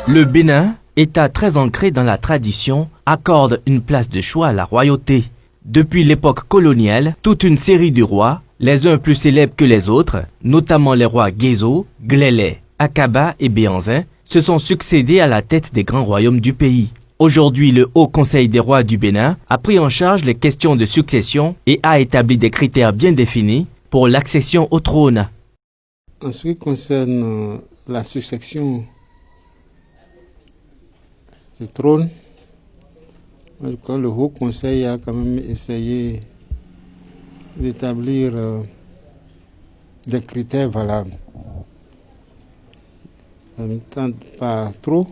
Le Bénin, État très ancré dans la tradition, accorde une place de choix à la royauté. Depuis l'époque coloniale, toute une série de rois, les uns plus célèbres que les autres, notamment les rois Guézo, Glélé, Akaba et Béhanzin, se sont succédés à la tête des grands royaumes du pays. Aujourd'hui, le Haut Conseil des rois du Bénin a pris en charge les questions de succession et a établi des critères bien définis pour l'accession au trône. En ce qui concerne la succession du trône, le Haut Conseil a quand même essayé d'établir des critères valables. En même temps, pas trop.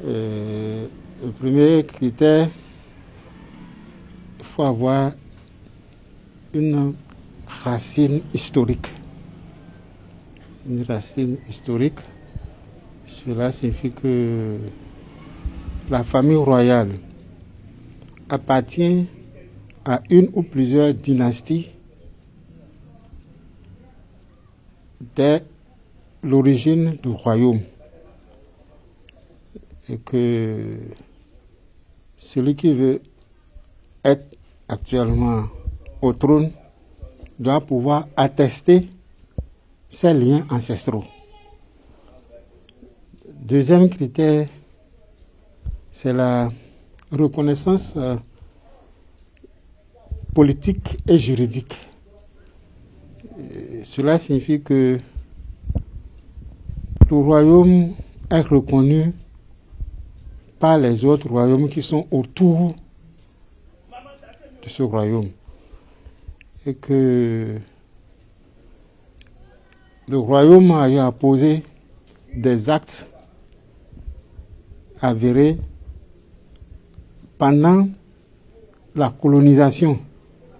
Le premier critère, il faut avoir une racine historique. Une racine historique, cela signifie que la famille royale appartient à une ou plusieurs dynasties dès l'origine du royaume. Et que celui qui veut être actuellement au trône doit pouvoir attester ses liens ancestraux. Deuxième critère, c'est la reconnaissance politique et juridique. Cela signifie que le royaume est reconnu par les autres royaumes qui sont autour de ce royaume. Et que le royaume a posé des actes avérés pendant la colonisation,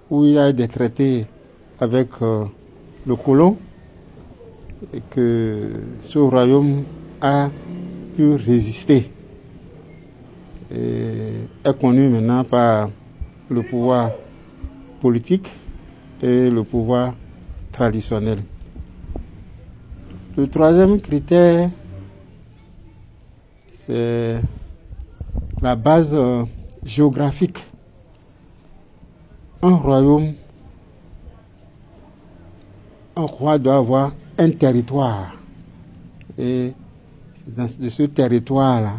où il y a des traités avec le colon, et que ce royaume a pu résister et est connu maintenant par le pouvoir politique et le pouvoir traditionnel. Le troisième critère, c'est la base géographique. Un royaume, un roi doit avoir un territoire. Et de ce territoire-là,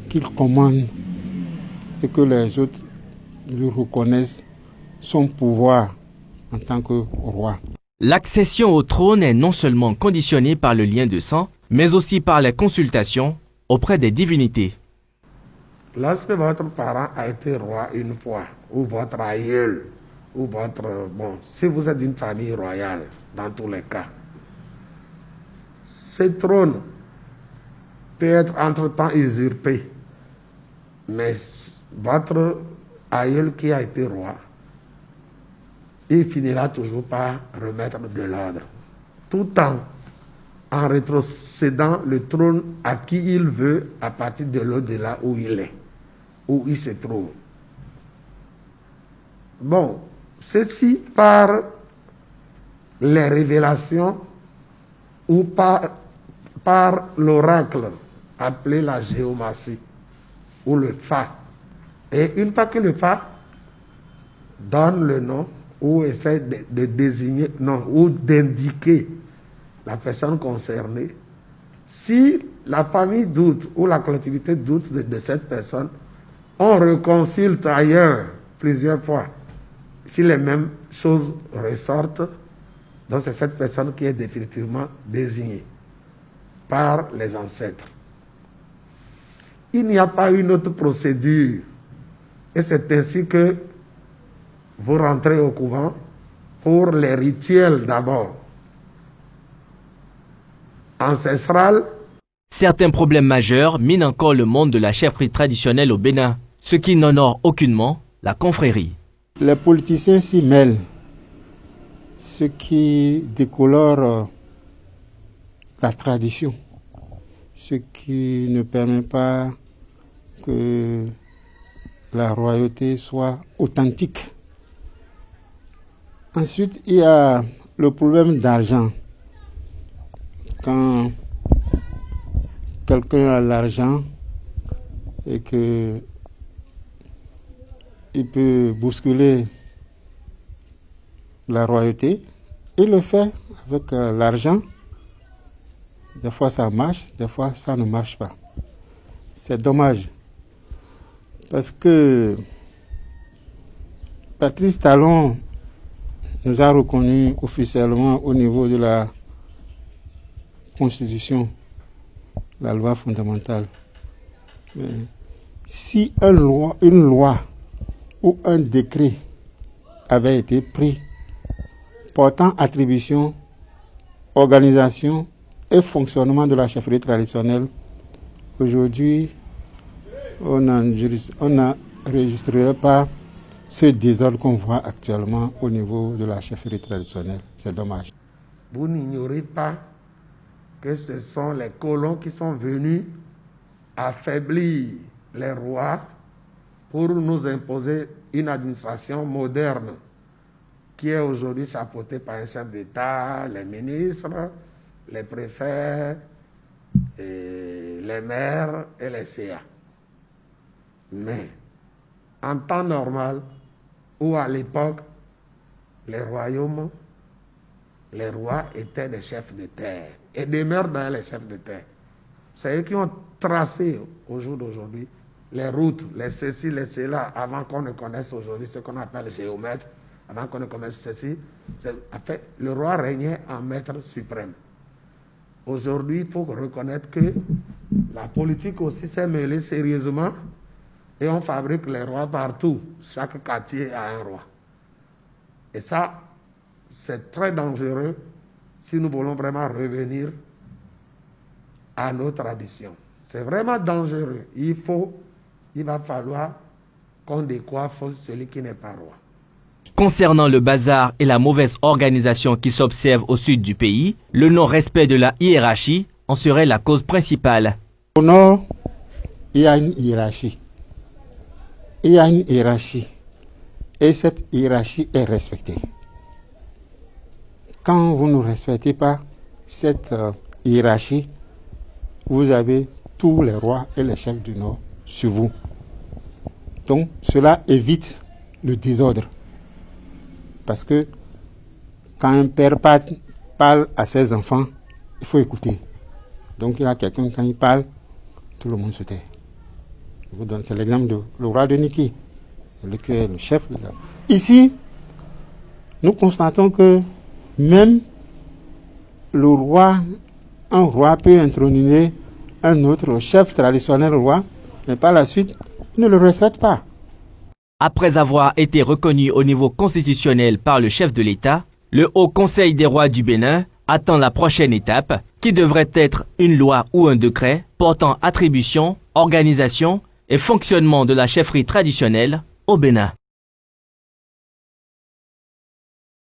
qu'il commande et que les autres lui reconnaissent son pouvoir en tant que roi. L'accession au trône est non seulement conditionnée par le lien de sang, mais aussi par les consultations auprès des divinités. Lorsque votre parent a été roi une fois, ou votre aïeul, ou si vous êtes d'une famille royale, dans tous les cas, ce trône peut être entre-temps usurpé, mais votre aïeul qui a été roi, il finira toujours par remettre de l'ordre, tout en rétrocédant le trône à qui il veut à partir de l'au-delà où il est, où il se trouve. Bon, ceci par les révélations ou par l'oracle appelé la géomancie ou le Fa. Et une fois que le Fa donne le nom ou essaie de désigner, non, ou d'indiquer la personne concernée, si la famille doute ou la collectivité doute de cette personne, on reconsulte ailleurs plusieurs fois. Si les mêmes choses ressortent, donc c'est cette personne qui est définitivement désignée par les ancêtres. Il n'y a pas une autre procédure, et c'est ainsi que vous rentrez au couvent pour les rituels d'abord ancestral. Certains problèmes majeurs minent encore le monde de la chefferie traditionnelle au Bénin, ce qui n'honore aucunement la confrérie. Les politiciens s'y mêlent, ce qui décolore la tradition, ce qui ne permet pas que la royauté soit authentique. Ensuite, il y a le problème d'argent. quand quelqu'un a l'argent et que il peut bousculer la royauté, il le fait avec l'argent. Des fois ça marche, des fois ça ne marche pas. C'est dommage. Parce que Patrice Talon nous a reconnus officiellement au niveau de la Constitution, la loi fondamentale. Mais si une loi ou un décret avait été pris portant attribution, organisation et fonctionnement de la chefferie traditionnelle, aujourd'hui, on n'enregistrerait pas ce désordre qu'on voit actuellement au niveau de la chefferie traditionnelle. C'est dommage. Vous n'ignorez pas que ce sont les colons qui sont venus affaiblir les rois pour nous imposer une administration moderne qui est aujourd'hui chapeautée par un chef d'État, les ministres, les préfets, et les maires et les CA. Mais en temps normal, ou à l'époque, les royaumes, les rois étaient des chefs de terre et demeurent dans les chefs de terre. C'est eux qui ont tracé au jour d'aujourd'hui les routes, les ceci, les cela, avant qu'on ne connaisse aujourd'hui ce qu'on appelle les géomètres, avant qu'on ne connaisse ceci. En fait, le roi régnait en maître suprême. Aujourd'hui, il faut reconnaître que la politique aussi s'est mêlée sérieusement et on fabrique les rois partout. Chaque quartier a un roi. Et ça, c'est très dangereux si nous voulons vraiment revenir à nos traditions. C'est vraiment dangereux. Il va falloir qu'on décoiffe celui qui n'est pas roi. Concernant le bazar et la mauvaise organisation qui s'observe au sud du pays, le non-respect de la hiérarchie en serait la cause principale. Au nord, il y a une hiérarchie. Il y a une hiérarchie. Et cette hiérarchie est respectée. Quand vous ne respectez pas cette hiérarchie, vous avez tous les rois et les chefs du nord sur vous. Donc cela évite le désordre. Parce que quand un père parle à ses enfants, il faut écouter. Donc il y a quelqu'un, quand il parle, tout le monde se tait. Je vous donne, c'est l'exemple du roi de Niki, le chef. Ici, nous constatons que même le roi, un roi peut introniser un autre chef traditionnel roi, mais par la suite, il ne le respecte pas. Après avoir été reconnu au niveau constitutionnel par le chef de l'État, le Haut Conseil des rois du Bénin attend la prochaine étape, qui devrait être une loi ou un décret portant attribution, organisation et fonctionnement de la chefferie traditionnelle au Bénin.